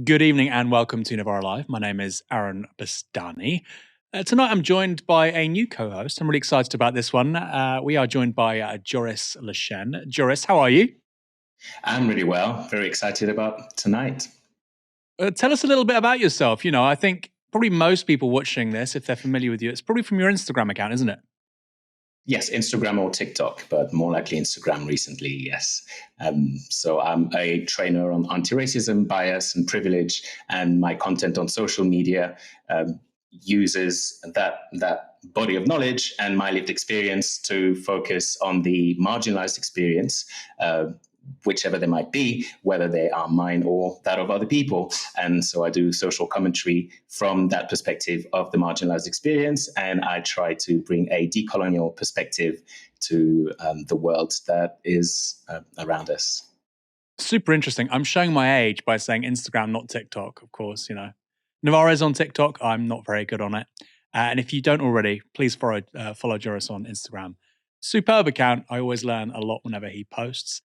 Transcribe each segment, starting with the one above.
Good evening and welcome to Novara Live. My name is Aaron Bastani. Tonight I'm joined by a new co-host. I'm really excited about this one. We are joined by Joris Lechene. Joris, how are you? I'm really well. Very excited about tonight. Tell us a little bit about yourself. You know, I think probably most people watching this, if they're familiar with you, it's probably from your Instagram account, isn't it? Yes, Instagram or TikTok, but more likely Instagram recently, yes. So I'm a trainer on anti-racism, bias, and privilege, and my content on social media uses that body of knowledge and my lived experience to focus on the marginalized experience, whichever they might be, whether they are mine or that of other people. And so I do social commentary from that perspective of the marginalized experience, and I try to bring a decolonial perspective to the world that is around us. Super interesting. I'm showing my age by saying Instagram, not TikTok, of course, you know. Novara is on TikTok. I'm not very good on it. And if you don't already, please follow Joris on Instagram. Superb account. I always learn a lot whenever he posts.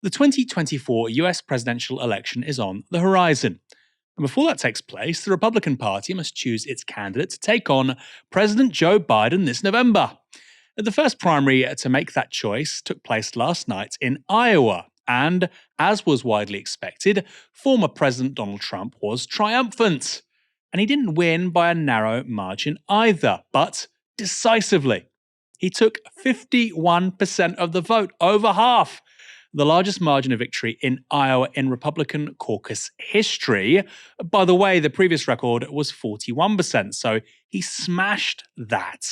The 2024 US presidential election is on the horizon. And before that takes place, the Republican Party must choose its candidate to take on President Joe Biden this November. The first primary to make that choice took place last night in Iowa. And, as was widely expected, former President Donald Trump was triumphant. And he didn't win by a narrow margin either, but decisively. He took 51% of the vote, over half, the largest margin of victory in Iowa in Republican caucus history. By the way, the previous record was 41%, so he smashed that.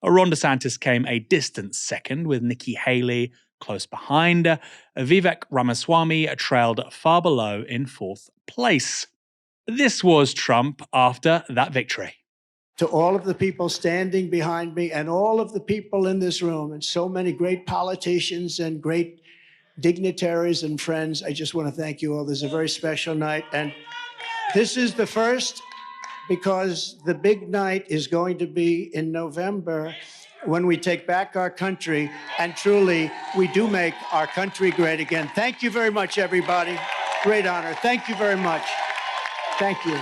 Ron DeSantis came a distant second, with Nikki Haley close behind. Vivek Ramaswamy trailed far below in fourth place. This was Trump after that victory. To all of the people standing behind me and all of the people in this room and so many great politicians and great dignitaries and friends, I just want to thank you all. This is a very special night. And this is the first, because the big night is going to be in November when we take back our country, and truly, we do make our country great again. Thank you very much, everybody. Great honor. Thank you very much. Thank you.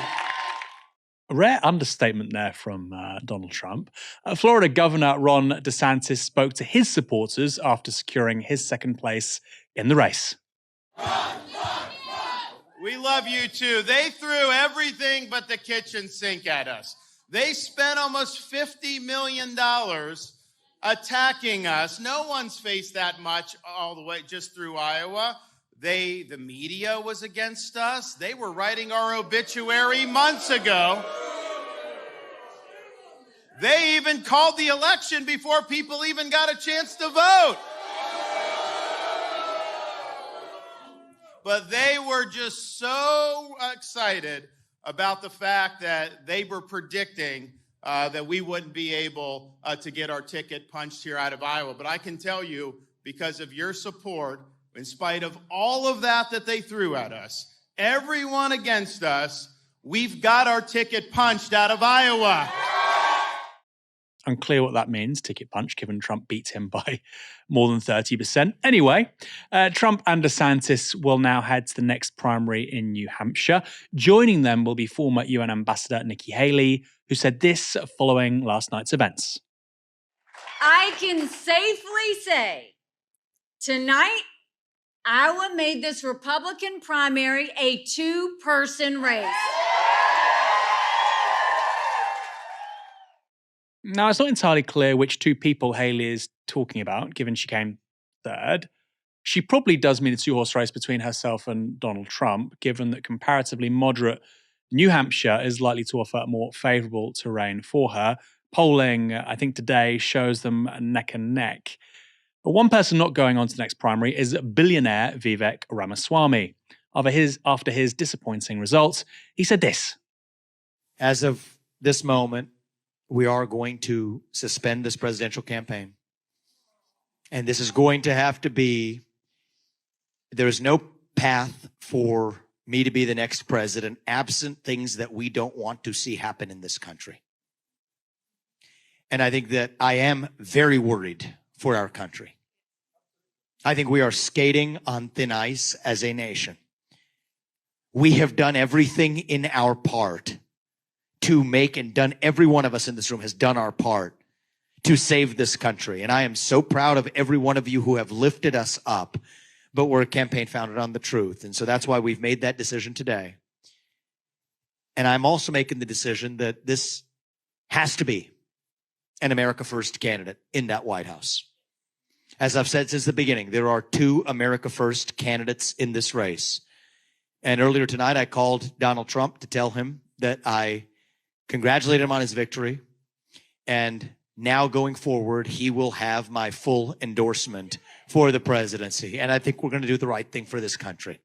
A rare understatement there from Donald Trump. Florida Governor Ron DeSantis spoke to his supporters after securing his second place in the race. We love you too. They threw everything but the kitchen sink at us. They spent almost $50 million attacking us. No one's faced that much all the way just through Iowa. The media was against us. They were writing our obituary months ago. They even called the election before people even got a chance to vote. But they were just so excited about the fact that they were predicting that we wouldn't be able to get our ticket punched here out of Iowa. But I can tell you, because of your support, in spite of all of that they threw at us, everyone against us, we've got our ticket punched out of Iowa. Unclear what that means, ticket punch, given Trump beat him by more than 30%. Anyway, Trump and DeSantis will now head to the next primary in New Hampshire. Joining them will be former UN Ambassador Nikki Haley, who said this following last night's events. I can safely say tonight, Iowa made this Republican primary a two-person race. Now, it's not entirely clear which two people Haley is talking about, given she came third. She probably does mean a two-horse race between herself and Donald Trump, given that comparatively moderate New Hampshire is likely to offer more favourable terrain for her. Polling, I think today, shows them neck and neck. But one person not going on to the next primary is billionaire Vivek Ramaswamy. After his disappointing results, he said this. As of this moment, we are going to suspend this presidential campaign. And this is going to have to be, there is no path for me to be the next president absent things that we don't want to see happen in this country. And I think that I am very worried for our country. I think we are skating on thin ice as a nation. We have done everything in our part to make, and done, every one of us in this room has done our part to save this country. And I am so proud of every one of you who have lifted us up. But we're a campaign founded on the truth. And so that's why we've made that decision today. And I'm also making the decision that this has to be an America First candidate in that White House. As I've said since the beginning, there are 2 America First candidates in this race. And earlier tonight, I called Donald Trump to tell him that I congratulated him on his victory. And now going forward, he will have my full endorsement for the presidency. And I think we're going to do the right thing for this country.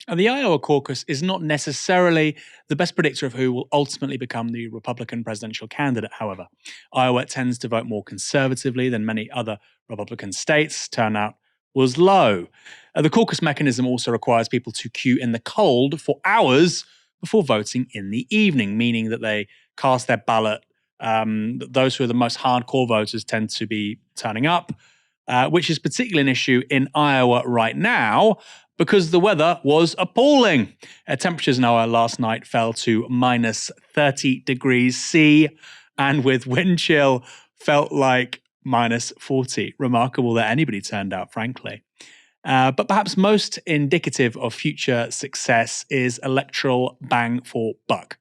And the Iowa caucus is not necessarily the best predictor of who will ultimately become the Republican presidential candidate, however. Iowa tends to vote more conservatively than many other Republican states. Turnout was low. The caucus mechanism also requires people to queue in the cold for hours before voting in the evening, meaning that they cast their ballot. Those who are the most hardcore voters tend to be turning up, which is particularly an issue in Iowa right now, because the weather was appalling. Temperatures in Iowa last night fell to minus 30 degrees C, and with wind chill felt like minus 40. Remarkable that anybody turned out, frankly. But perhaps most indicative of future success is electoral bang for buck.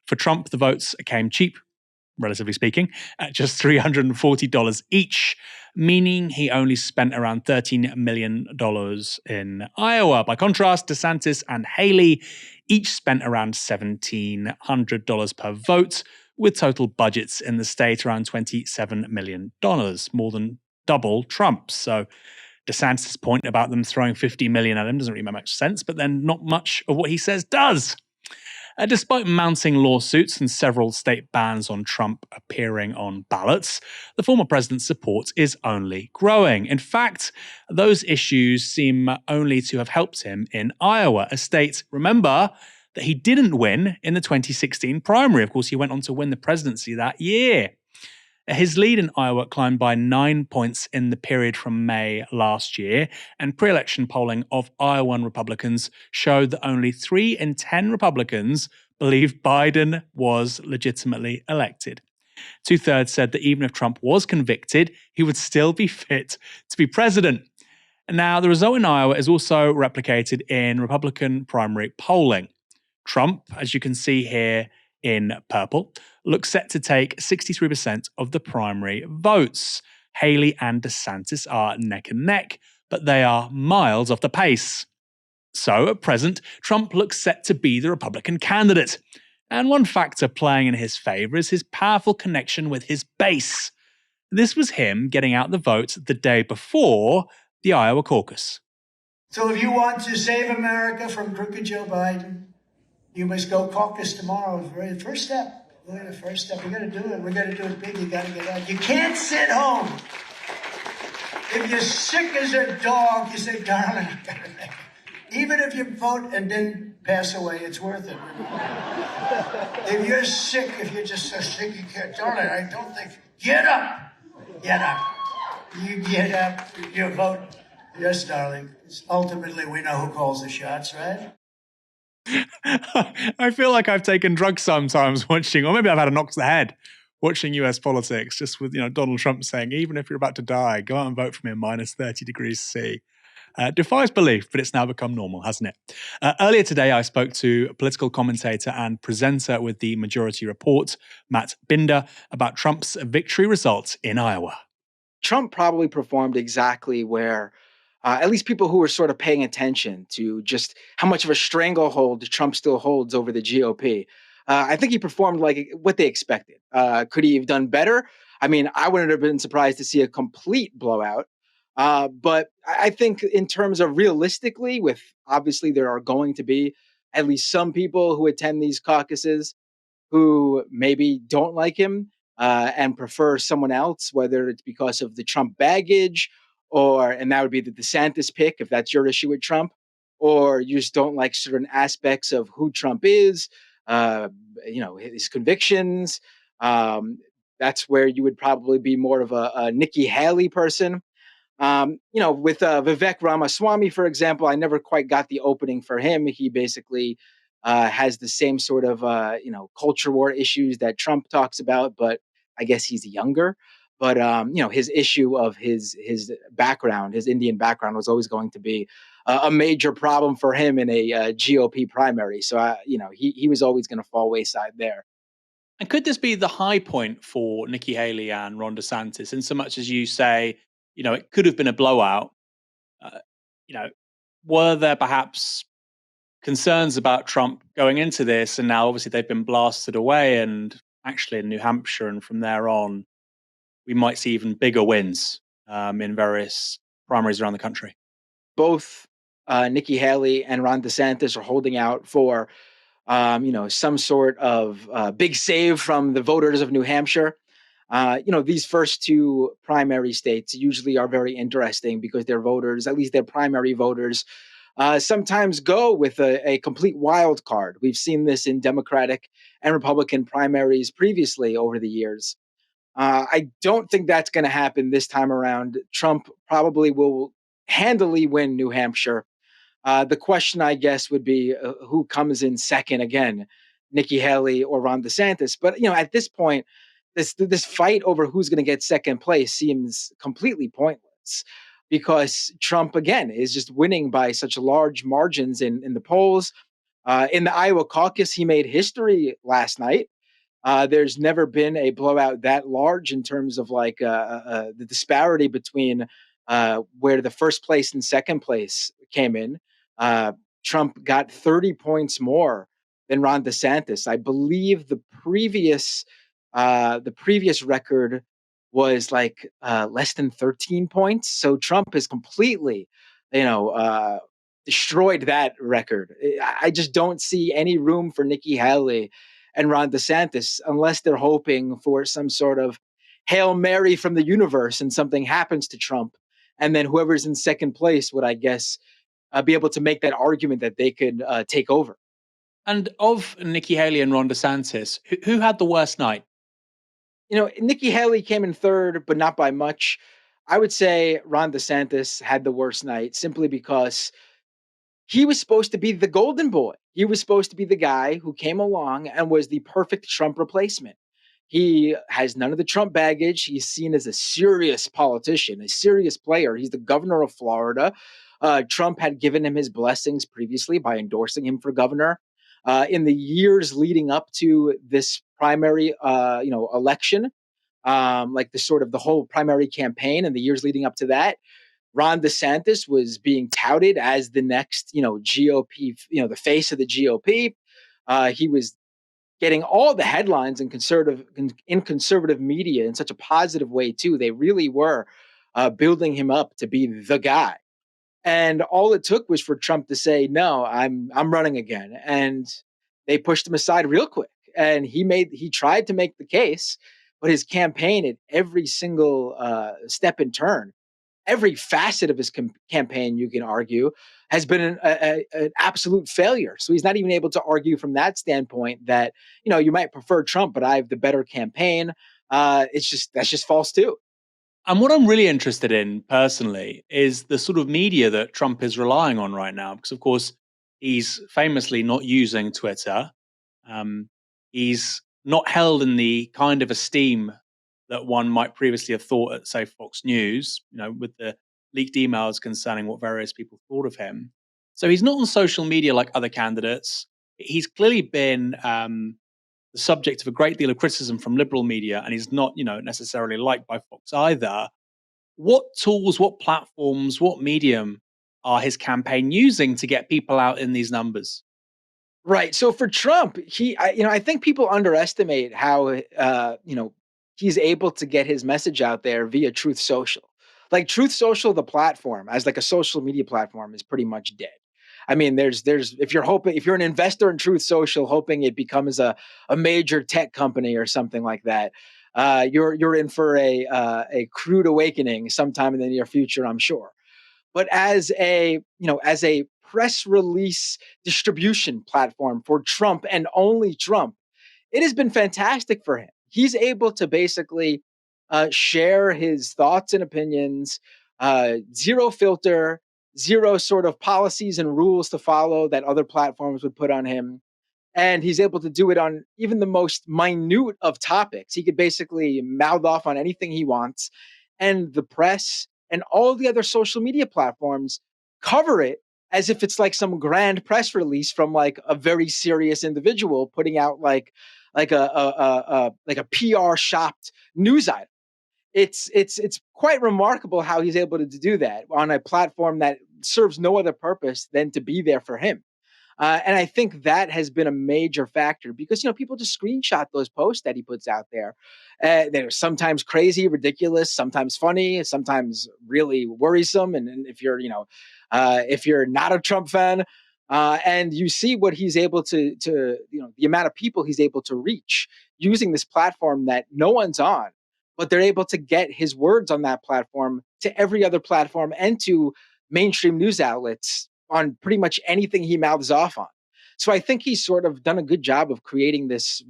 For Trump, the votes came cheap, relatively speaking, at just $340 each, meaning he only spent around $13 million in Iowa. By contrast, DeSantis and Haley each spent around $1,700 per vote, with total budgets in the state around $27 million, more than double Trump's. So DeSantis' point about them throwing $50 million at him doesn't really make much sense, but then not much of what he says does. Despite mounting lawsuits and several state bans on Trump appearing on ballots, the former president's support is only growing. In fact, those issues seem only to have helped him in Iowa, a state, remember, that he didn't win in the 2016 primary. Of course, he went on to win the presidency that year. His lead in Iowa climbed by 9 points in the period from May last year, and pre-election polling of Iowan Republicans showed that only 3 in 10 Republicans believed Biden was legitimately elected. 2/3 said that even if Trump was convicted, he would still be fit to be president. Now, the result in Iowa is also replicated in Republican primary polling. Trump, as you can see here in purple, looks set to take 63% of the primary votes. Haley and DeSantis are neck and neck, but they are miles off the pace. So at present, Trump looks set to be the Republican candidate. And one factor playing in his favor is his powerful connection with his base. This was him getting out the vote the day before the Iowa caucus. So if you want to save America from crooked Joe Biden, you must go caucus tomorrow. The first step. Look at the first step. We got to do it. We got to do it big. You got to get out. You can't sit home. If you're sick as a dog, you say, darling, I got to make it. Even if you vote and then pass away, it's worth it. If you're sick, if you're just so sick you can't, darling, I don't think. Get up. Get up. You get up. You vote. Yes, darling. Ultimately, we know who calls the shots, right? I feel like I've taken drugs sometimes watching, or maybe I've had a knock to the head watching US politics, just with Donald Trump saying, even if you're about to die, go out and vote for me in minus 30 degrees C. Defies belief, but it's now become normal, hasn't it? Earlier today, I spoke to a political commentator and presenter with the Majority Report, Matt Binder, about Trump's victory results in Iowa. Trump probably performed exactly where at least people who were sort of paying attention to just how much of a stranglehold Trump still holds over the GOP. I think he performed like what they expected. Could he have done better? I mean, I wouldn't have been surprised to see a complete blowout. But I think in terms of realistically, with obviously there are going to be at least some people who attend these caucuses who maybe don't like him and prefer someone else, whether it's because of the Trump baggage and that would be the DeSantis pick, if that's your issue with Trump, or you just don't like certain aspects of who Trump is, his convictions. That's where you would probably be more of a Nikki Haley person. With Vivek Ramaswamy, for example, I never quite got the opening for him. He basically has the same sort of culture war issues that Trump talks about, but I guess he's younger. But his issue of his background, his Indian background, was always going to be a major problem for him in a GOP primary. So he was always going to fall wayside there. And could this be the high point for Nikki Haley and Ron DeSantis, in so much as you say, it could have been a blowout? Uh, were there perhaps concerns about Trump going into this, and now obviously they've been blasted away, and actually in New Hampshire and from there on, we might see even bigger wins in various primaries around the country? Both Nikki Haley and Ron DeSantis are holding out for some sort of big save from the voters of New Hampshire. These first two primary states usually are very interesting because their voters, at least their primary voters, sometimes go with a complete wild card. We've seen this in Democratic and Republican primaries previously over the years. I don't think that's going to happen this time around. Trump probably will handily win New Hampshire. The question, I guess, would be who comes in second again, Nikki Haley or Ron DeSantis. But at this point, this fight over who's going to get second place seems completely pointless because Trump again is just winning by such large margins in the polls. In the Iowa caucus, he made history last night. There's never been a blowout that large in terms of the disparity between where the first place and second place came in. Trump got 30 points more than Ron DeSantis. I believe the previous record was less than 13 points. So Trump has completely, destroyed that record. I just don't see any room for Nikki Haley and Ron DeSantis unless they're hoping for some sort of Hail Mary from the universe and something happens to Trump. And then whoever's in second place would, I guess, be able to make that argument that they could take over. And of Nikki Haley and Ron DeSantis, who had the worst night? Nikki Haley came in third, but not by much. I would say Ron DeSantis had the worst night simply because he was supposed to be the golden boy. He was supposed to be the guy who came along and was the perfect Trump replacement. He has none of the Trump baggage. He's seen as a serious politician, a serious player. He's the governor of Florida. Trump had given him his blessings previously by endorsing him for governor. In the years leading up to this primary, election, the whole primary campaign and the years leading up to that, Ron DeSantis was being touted as the next, GOP, the face of the GOP. He was getting all the headlines in conservative media in such a positive way too. They really were building him up to be the guy. And all it took was for Trump to say, "No, I'm running again," and they pushed him aside real quick. And he tried to make the case, but his campaign at every single step and turn, every facet of his campaign, you can argue, has been an absolute failure. So he's not even able to argue from that standpoint that you might prefer Trump, but I have the better campaign. That's just false too. And what I'm really interested in personally is the sort of media that Trump is relying on right now, because of course he's famously not using Twitter. He's not held in the kind of esteem that one might previously have thought at, say, Fox News, with the leaked emails concerning what various people thought of him. So he's not on social media like other candidates. He's clearly been the subject of a great deal of criticism from liberal media, and he's not, necessarily liked by Fox either. What tools, what platforms, what medium are his campaign using to get people out in these numbers? Right. So for Trump, I think people underestimate how, he's able to get his message out there via Truth Social. Like Truth Social, the platform as like a social media platform is pretty much dead. I mean, there's if you're an investor in Truth Social, hoping it becomes a major tech company or something like that, you're in for a crude awakening sometime in the near future, I'm sure. But as a press release distribution platform for Trump and only Trump, it has been fantastic for him. He's able to basically share his thoughts and opinions, zero filter, zero sort of policies and rules to follow that other platforms would put on him. And he's able to do it on even the most minute of topics. He could basically mouth off on anything he wants. And the press and all the other social media platforms cover it as if it's like some grand press release from like a very serious individual putting out like a PR shopped news item. It's quite remarkable how he's able to do that on a platform that serves no other purpose than to be there for him. And I think that has been a major factor because people just screenshot those posts that he puts out there. They're sometimes crazy, ridiculous, sometimes funny, sometimes really worrisome. And if you're not a Trump fan, and you see what he's able to the amount of people he's able to reach using this platform that no one's on, but they're able to get his words on that platform to every other platform and to mainstream news outlets on pretty much anything he mouths off on. So I think he's sort of done a good job of creating this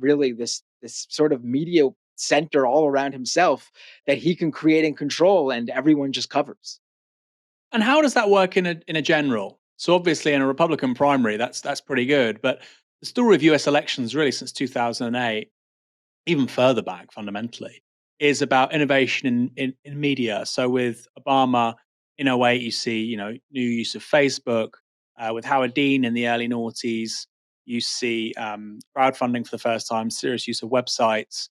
sort of media center all around himself that he can create and control, and everyone just covers. And how does that work in a general? So obviously in a Republican primary, that's pretty good. But the story of US elections really since 2008, even further back fundamentally, is about innovation in media. So with Obama in '08, you see, new use of Facebook. With Howard Dean in the early noughties, you see crowdfunding for the first time, serious use of websites.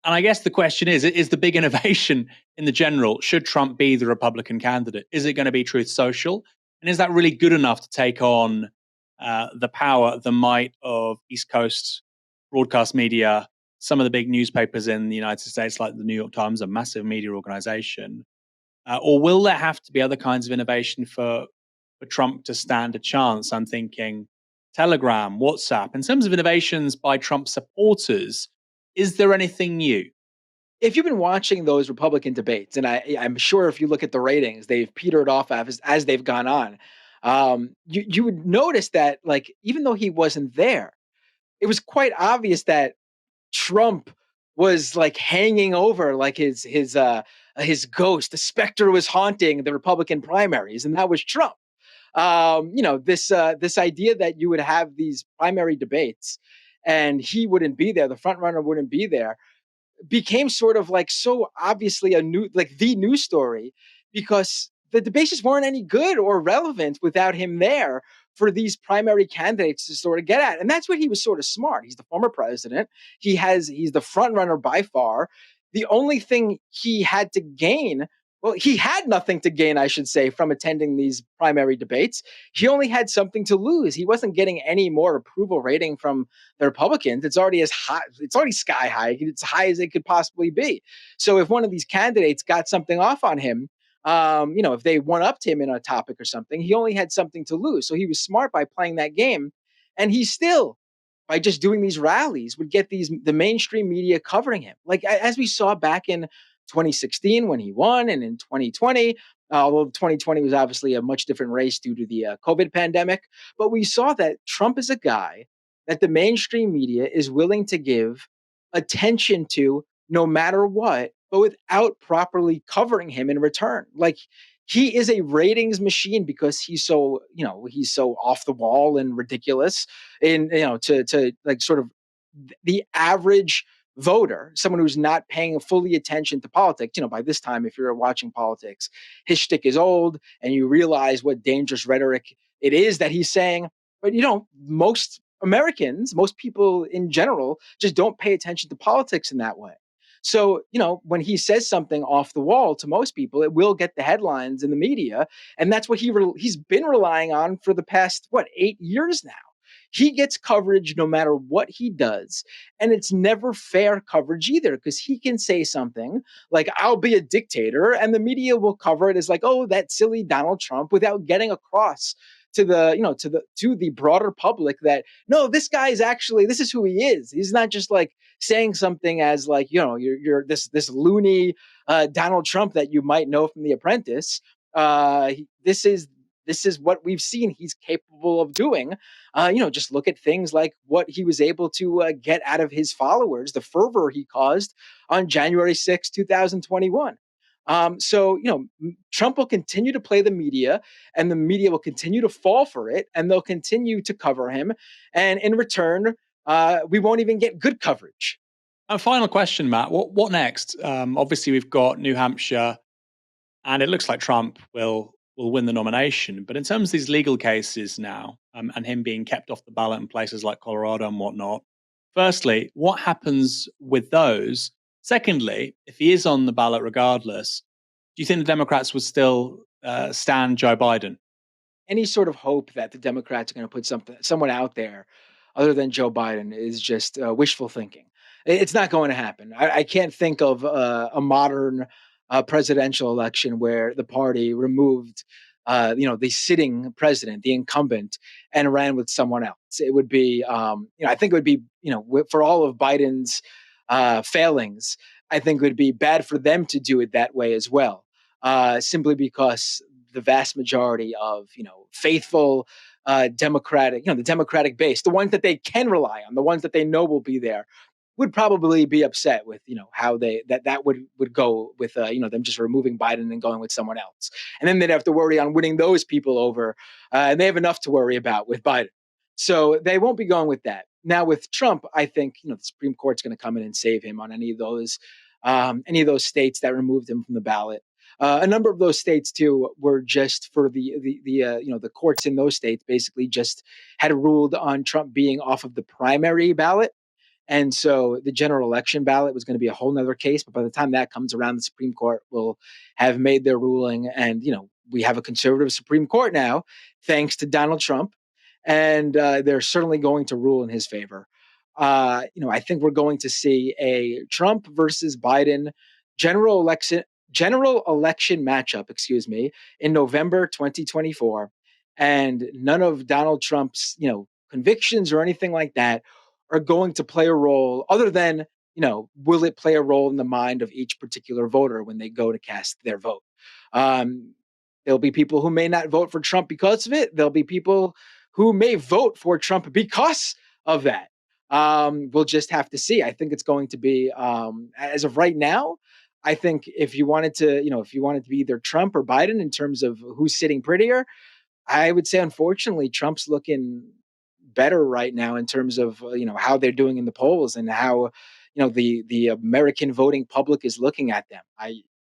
And I guess the question is the big innovation in the general, should Trump be the Republican candidate? Is it going to be Truth Social? And is that really good enough to take on the power, the might of East Coast broadcast media, some of the big newspapers in the United States, like the New York Times, a massive media organization? Or will there have to be other kinds of innovation for Trump to stand a chance? I'm thinking Telegram, WhatsApp. In terms of innovations by Trump supporters, is there anything new? If you've been watching those Republican debates, and I'm sure if you look at the ratings, they've petered off as they've gone on. You would notice that, like, even though he wasn't there, it was quite obvious that Trump was like hanging over like his ghost. The specter was haunting the Republican primaries, and that was Trump. This idea that you would have these primary debates and he wouldn't be there, the front runner wouldn't be there, became sort of like so obviously the news story, because the debates just weren't any good or relevant without him there for these primary candidates to sort of get at. And that's what he was sort of smart. He's the former president. He's the front runner by far. The only thing he had to gain, well, he had nothing to gain, I should say, from attending these primary debates. He only had something to lose. He wasn't getting any more approval rating from the Republicans. It's already as high. It's already sky high. It's high as it could possibly be. So if one of these candidates got something off on him, if they one upped him in a topic or something, he only had something to lose. So he was smart by playing that game, and he still, by just doing these rallies, would get the mainstream media covering him, like as we saw back in 2016 when he won, and in 2020. Although 2020 was obviously a much different race due to the COVID pandemic, but we saw that Trump is a guy that the mainstream media is willing to give attention to no matter what, but without properly covering him in return. Like, he is a ratings machine because he's so off the wall and ridiculous, and to like sort of the average voter, someone who's not paying fully attention to politics. By this time, if you're watching politics, his shtick is old, and you realize what dangerous rhetoric it is that he's saying. But most Americans, most people in general, just don't pay attention to politics in that way. So, when he says something off the wall to most people, it will get the headlines in the media. And that's what he's been relying on for the past, 8 years now. He gets coverage no matter what he does. And it's never fair coverage either, because he can say something like, I'll be a dictator, and the media will cover it as like, oh, that silly Donald Trump, without getting across to the broader public that, no, this guy is actually, this is who he is. He's not just like saying something as like, you're this loony Donald Trump that you might know from The Apprentice. This is what we've seen he's capable of doing. Just look at things like what he was able to get out of his followers, the fervor he caused on January 6, 2021. So, Trump will continue to play the media, and the media will continue to fall for it, and they'll continue to cover him. And in return, we won't even get good coverage. A final question, Matt. What next? Obviously, we've got New Hampshire, and it looks like Trump will win the nomination. But in terms of these legal cases now, and him being kept off the ballot in places like Colorado and whatnot, firstly, what happens with those? Secondly, if he is on the ballot regardless, do you think the Democrats would still stand Joe Biden? Any sort of hope that the Democrats are going to put someone out there other than Joe Biden is just wishful thinking. It's not going to happen. I can't think of a modern presidential election where the party removed, the sitting president, the incumbent, and ran with someone else. It would be, I think it would be, for all of Biden's failings, I think it would be bad for them to do it that way as well, simply because the vast majority of faithful Democratic, the Democratic base, the ones that they can rely on, the ones that they know will be there, would probably be upset with how that would go with them just removing Biden and going with someone else, and then they'd have to worry on winning those people over, and they have enough to worry about with Biden, so they won't be going with that. Now with Trump, I think the Supreme Court's going to come in and save him on any of those states that removed him from the ballot. A number of those states too were just for the courts in those states basically just had ruled on Trump being off of the primary ballot. And so the general election ballot was going to be a whole nother case. But by the time that comes around, the Supreme Court will have made their ruling. And, we have a conservative Supreme Court now, thanks to Donald Trump. And they're certainly going to rule in his favor. I think we're going to see a Trump versus Biden general election matchup, in November 2024. And none of Donald Trump's, convictions or anything like that are going to play a role other than, will it play a role in the mind of each particular voter when they go to cast their vote? There'll be people who may not vote for Trump because of it. There'll be people who may vote for Trump because of that. We'll just have to see. I think it's going to be, as of right now, I think if you wanted to be either Trump or Biden in terms of who's sitting prettier, I would say, unfortunately, Trump's looking better right now in terms of how they're doing in the polls and how the American voting public is looking at them.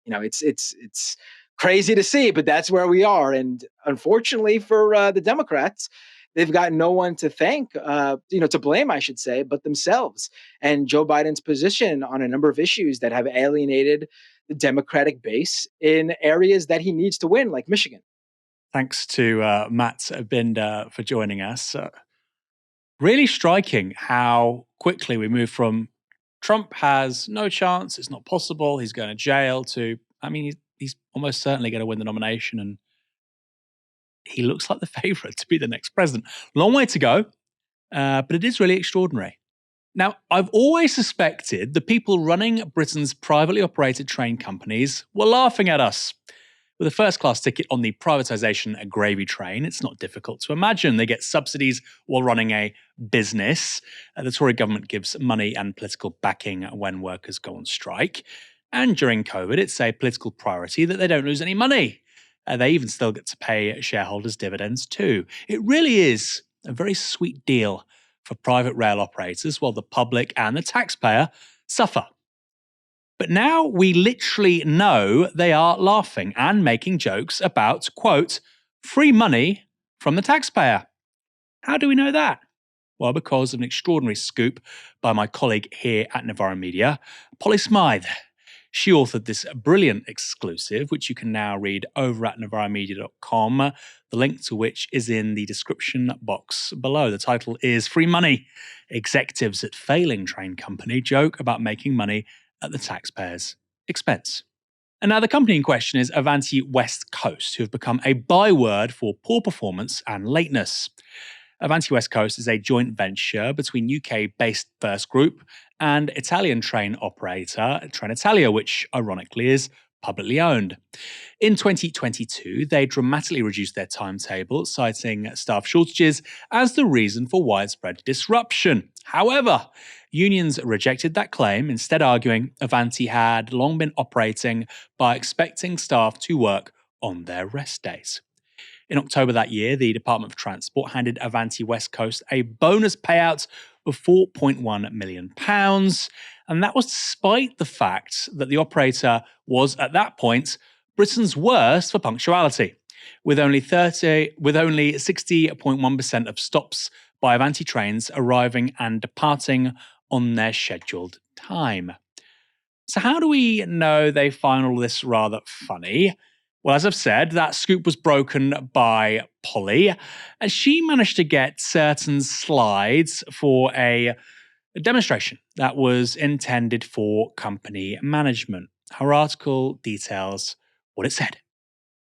It's crazy to see, but that's where we are. And unfortunately for the Democrats, they've got no one to thank, to blame, I should say, but themselves and Joe Biden's position on a number of issues that have alienated the Democratic base in areas that he needs to win, like Michigan. Thanks to Matt Binder for joining us. Really striking how quickly we move from Trump has no chance, it's not possible, he's going to jail, to, he's almost certainly going to win the nomination, and he looks like the favorite to be the next president. Long way to go, but it is really extraordinary. Now, I've always suspected the people running Britain's privately operated train companies were laughing at us. With a first-class ticket on the privatisation gravy train, it's not difficult to imagine they get subsidies while running a business. The Tory government gives money and political backing when workers go on strike. And during COVID, it's a political priority that they don't lose any money. They even still get to pay shareholders dividends too. It really is a very sweet deal for private rail operators while the public and the taxpayer suffer. But now we literally know they are laughing and making jokes about, quote, free money from the taxpayer. How do we know that? Well, because of an extraordinary scoop by my colleague here at Novara Media, Polly Smythe. She authored this brilliant exclusive, which you can now read over at novaramedia.com, the link to which is in the description box below. The title is Free Money. Executives at failing train company joke about making money at the taxpayer's expense. And now the company in question is Avanti West Coast, who have become a byword for poor performance and lateness. Avanti West Coast is a joint venture between UK-based First Group and Italian train operator Trenitalia, which ironically is publicly owned. In 2022, they dramatically reduced their timetable, citing staff shortages as the reason for widespread disruption. However, unions rejected that claim, instead arguing Avanti had long been operating by expecting staff to work on their rest days. In October that year, the Department of Transport handed Avanti West Coast a bonus payout of £4.1 million, and that was despite the fact that the operator was, at that point, Britain's worst for punctuality, with only 60.1% of stops by Avanti trains arriving and departing on their scheduled time. So how do we know they find all this rather funny? Well, as I've said, that scoop was broken by Polly, and she managed to get certain slides for a demonstration that was intended for company management. Her article details what it said.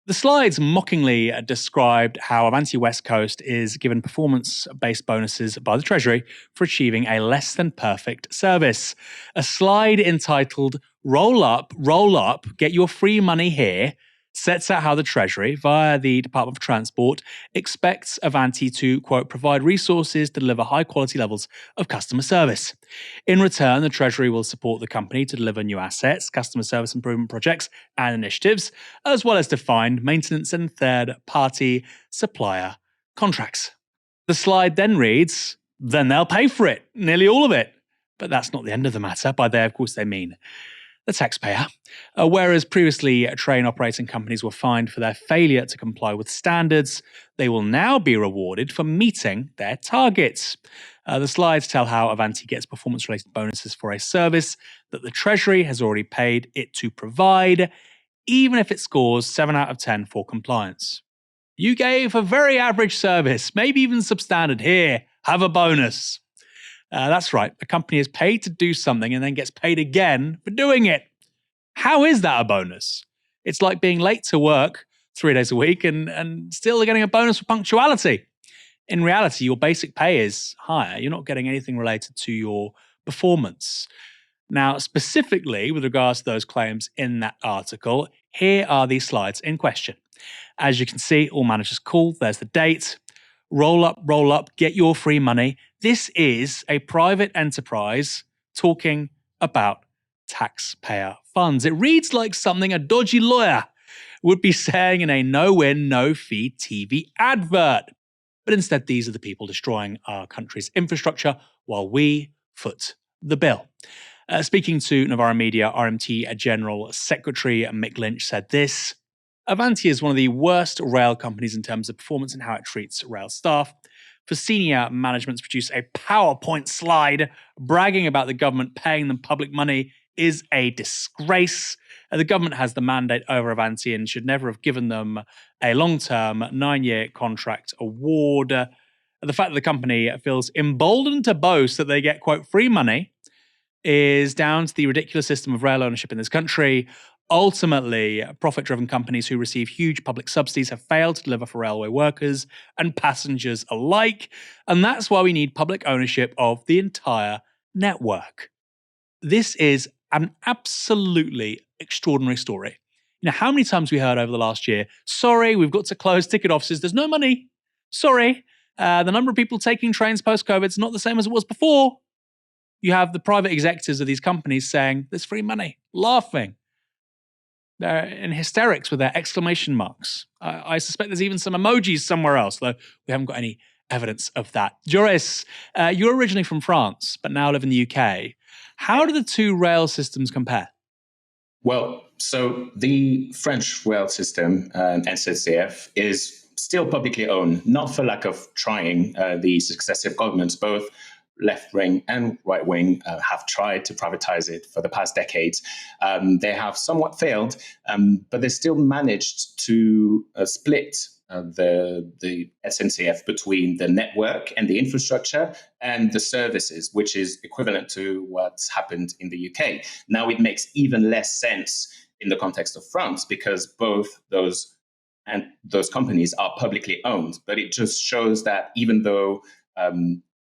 The slides mockingly described how Avanti West Coast is given performance-based bonuses by the Treasury for achieving a less than perfect service. A slide entitled Roll Up, Get Your Free Money Here sets out how the Treasury, via the Department of Transport, expects Avanti to, quote, provide resources to deliver high-quality levels of customer service. In return, the Treasury will support the company to deliver new assets, customer service improvement projects, and initiatives, as well as defined maintenance and third-party supplier contracts. The slide then reads, then they'll pay for it, nearly all of it. But that's not the end of the matter. By they, of course, they mean the taxpayer. Whereas previously train operating companies were fined for their failure to comply with standards, they will now be rewarded for meeting their targets. The slides tell how Avanti gets performance-related bonuses for a service that the Treasury has already paid it to provide, even if it scores 7 out of 10 for compliance. You gave a very average service, maybe even substandard. Here, have a bonus. That's right, a company is paid to do something and then gets paid again for doing it. How is that a bonus? It's like being late to work 3 days a week and still getting a bonus for punctuality. In reality, your basic pay is higher. You're not getting anything related to your performance. Now, specifically with regards to those claims in that article, here are these slides in question. As you can see, all managers call. There's the date. Roll up, get your free money. This is a private enterprise talking about taxpayer funds. It reads like something a dodgy lawyer would be saying in a no-win, no-fee TV advert. But instead, these are the people destroying our country's infrastructure while we foot the bill. Speaking to Novara Media, RMT General Secretary Mick Lynch said this: Avanti is one of the worst rail companies in terms of performance and how it treats rail staff. For senior management to produce a PowerPoint slide bragging about the government paying them public money is a disgrace. The government has the mandate over Avanti and should never have given them a long-term 9-year contract award. The fact that the company feels emboldened to boast that they get, quote, free money is down to the ridiculous system of rail ownership in this country. Ultimately, profit-driven companies who receive huge public subsidies have failed to deliver for railway workers and passengers alike, and that's why we need public ownership of the entire network. This is an absolutely extraordinary story. You know, how many times we heard over the last year, sorry, we've got to close ticket offices, there's no money. Sorry, the number of people taking trains post-COVID is not the same as it was before. You have the private executives of these companies saying, there's free money, laughing. They're in hysterics with their exclamation marks. I suspect there's even some emojis somewhere else, though we haven't got any evidence of that. Joris, you're originally from France, but now live in the UK. How do the two rail systems compare? Well, so the French rail system, SNCF, is still publicly owned, not for lack of trying. The successive governments, both left-wing and right-wing, have tried to privatize it for the past decades. They have somewhat failed, but they still managed to split the SNCF between the network and the infrastructure and the services, which is equivalent to what's happened in the UK. Now it makes even less sense in the context of France because both those companies are publicly owned. But it just shows that even though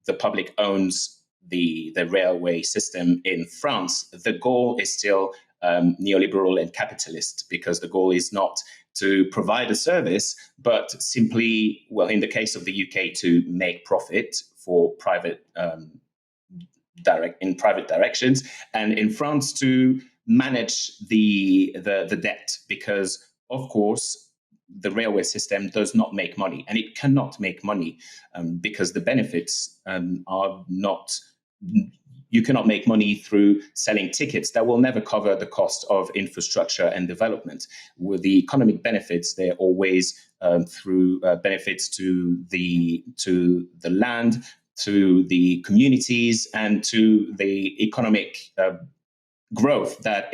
the public owns the railway system in France, the goal is still neoliberal and capitalist, because the goal is not to provide a service, but simply, well, in the case of the UK, to make profit for private in private directions, and in France to manage the debt, because of course the railway system does not make money, and it cannot make money because the benefits are not. You cannot make money through selling tickets. That will never cover the cost of infrastructure and development. With the economic benefits, they're always through benefits to the land, to the communities, and to the economic growth that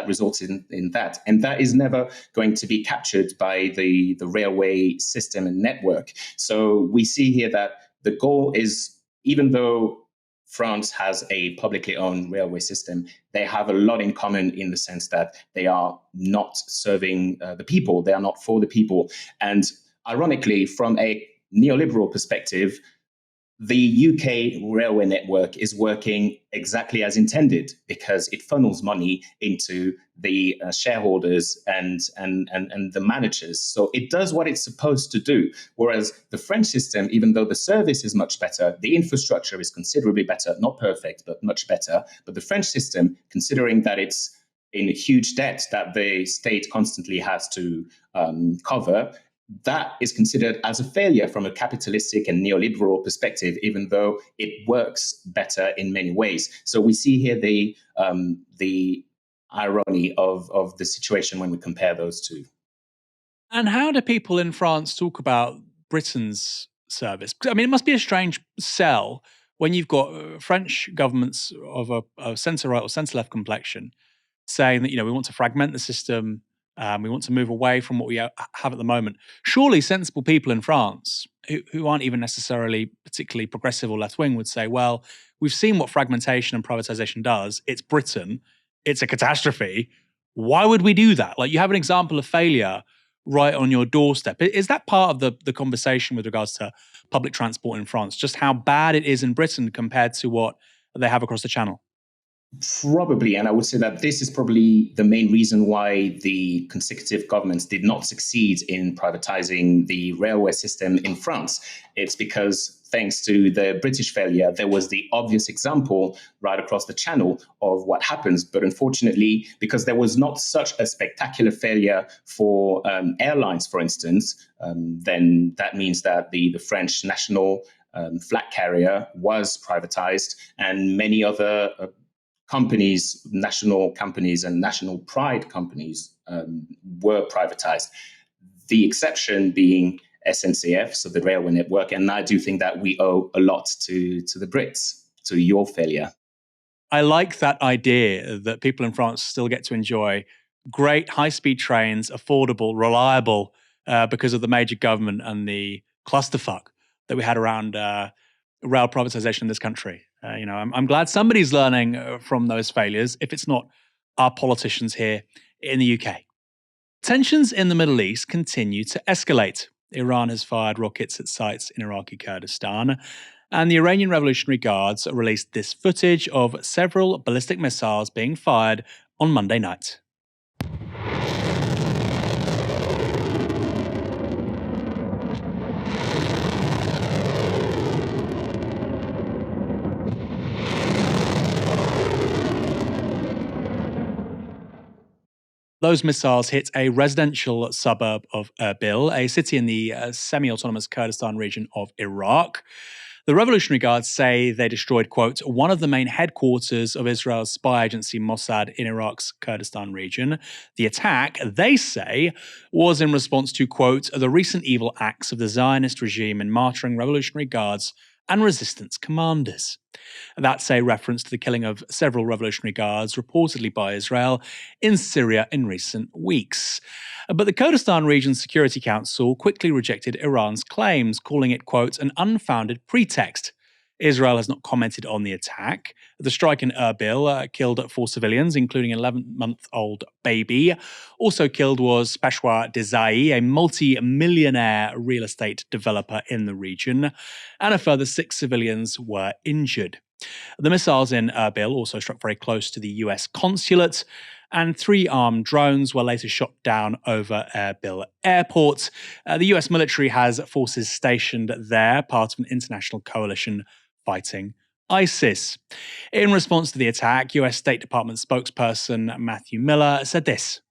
results in that. And that is never going to be captured by the railway system and network. So we see here that the goal is, even though France has a publicly owned railway system, they have a lot in common in the sense that they are not serving the people. They are not for the people. And ironically, from a neoliberal perspective, the UK railway network is working exactly as intended, because it funnels money into the shareholders and the managers. So it does what it's supposed to do. Whereas the French system, even though the service is much better, the infrastructure is considerably better, not perfect, but much better. But the French system, considering that it's in huge debt that the state constantly has to cover, that is considered as a failure from a capitalistic and neoliberal perspective, even though it works better in many ways. So we see here the irony of the situation when we compare those two. And how do people in France talk about Britain's service? I mean, it must be a strange sell when you've got French governments of a centre-right or centre-left complexion saying that, we want to fragment the system, we want to move away from what we have at the moment. Surely sensible people in France who aren't even necessarily particularly progressive or left-wing would say, well, we've seen what fragmentation and privatization does. It's Britain. It's a catastrophe. Why would we do that? Like, you have an example of failure right on your doorstep. Is that part of the conversation with regards to public transport in France, just how bad it is in Britain compared to what they have across the Channel? Probably, and I would say that this is probably the main reason why the consecutive governments did not succeed in privatizing the railway system in France. It's because, thanks to the British failure, there was the obvious example right across the Channel of what happens. But unfortunately, because there was not such a spectacular failure for airlines, for instance, then that means that the French national flag carrier was privatized, and many other companies, national companies and national pride companies were privatized. The exception being SNCF, so the railway network. And I do think that we owe a lot to the Brits, to your failure. I like that idea that people in France still get to enjoy great high-speed trains, affordable, reliable, because of the major government and the clusterfuck that we had around rail privatization in this country. I'm glad somebody's learning from those failures, if it's not our politicians here in the UK. Tensions in the Middle East continue to escalate. Iran has fired rockets at sites in Iraqi Kurdistan, and the Iranian Revolutionary Guards released this footage of several ballistic missiles being fired on Monday night. Those missiles hit a residential suburb of Erbil, a city in the semi-autonomous Kurdistan region of Iraq. The Revolutionary Guards say they destroyed, quote, one of the main headquarters of Israel's spy agency Mossad in Iraq's Kurdistan region. The attack, they say, was in response to, quote, the recent evil acts of the Zionist regime in martyring Revolutionary Guards and resistance commanders. That's a reference to the killing of several Revolutionary Guards, reportedly by Israel, in Syria in recent weeks. But the Kurdistan Region Security Council quickly rejected Iran's claims, calling it, quote, an unfounded pretext. Israel has not commented on the attack. The strike in Erbil killed 4 civilians, including an 11-month-old baby. Also killed was Peshwa Desai, a multi-millionaire real estate developer in the region, and a further 6 civilians were injured. The missiles in Erbil also struck very close to the US consulate, and 3 armed drones were later shot down over Erbil Airport. The US military has forces stationed there, part of an international coalition fighting ISIS. In response to the attack, US State Department spokesperson Matthew Miller said this: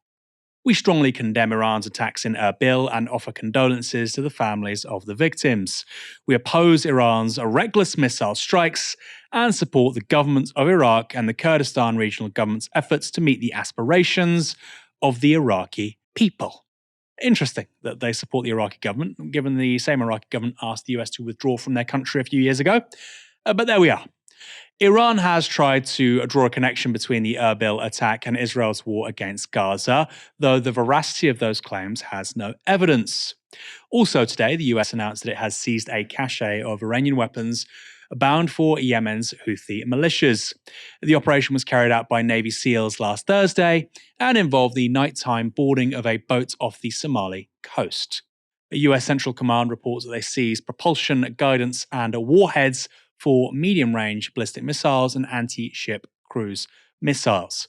"We strongly condemn Iran's attacks in Erbil and offer condolences to the families of the victims. We oppose Iran's reckless missile strikes and support the governments of Iraq and the Kurdistan regional government's efforts to meet the aspirations of the Iraqi people." Interesting that they support the Iraqi government, given the same Iraqi government asked the US to withdraw from their country a few years ago. But there we are. Iran has tried to draw a connection between the Erbil attack and Israel's war against Gaza, though the veracity of those claims has no evidence. Also today, the US announced that it has seized a cache of Iranian weapons bound for Yemen's Houthi militias. The operation was carried out by Navy SEALs last Thursday and involved the nighttime boarding of a boat off the Somali coast. The US Central Command reports that they seized propulsion, guidance, and warheads for medium-range ballistic missiles and anti-ship cruise missiles.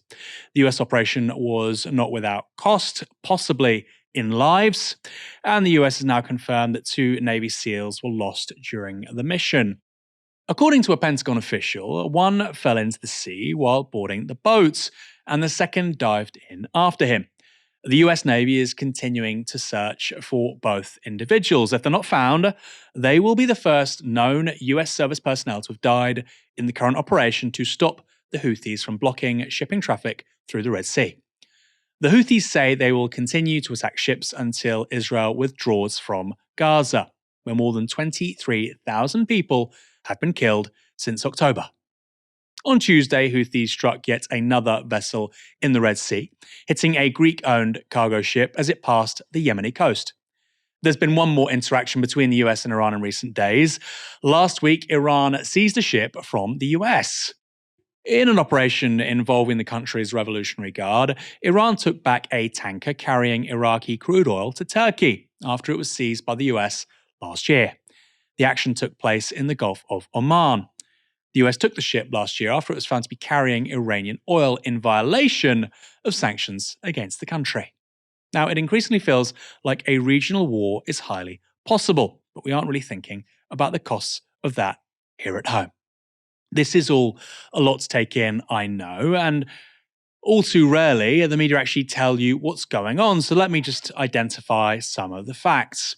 The US operation was not without cost, possibly in lives, and the US has now confirmed that 2 Navy SEALs were lost during the mission. According to a Pentagon official, one fell into the sea while boarding the boat, and the second dived in after him. The US Navy is continuing to search for both individuals. If they're not found, they will be the first known US service personnel to have died in the current operation to stop the Houthis from blocking shipping traffic through the Red Sea. The Houthis say they will continue to attack ships until Israel withdraws from Gaza, where more than 23,000 people have been killed since October. On Tuesday, Houthis struck yet another vessel in the Red Sea, hitting a Greek-owned cargo ship as it passed the Yemeni coast. There's been one more interaction between the US and Iran in recent days. Last week, Iran seized a ship from the US. In an operation involving the country's Revolutionary Guard, Iran took back a tanker carrying Iraqi crude oil to Turkey after it was seized by the US last year. The action took place in the Gulf of Oman. The US took the ship last year after it was found to be carrying Iranian oil in violation of sanctions against the country. Now, it increasingly feels like a regional war is highly possible, but we aren't really thinking about the costs of that here at home. This is all a lot to take in, I know, and all too rarely the media actually tell you what's going on, so let me just identify some of the facts.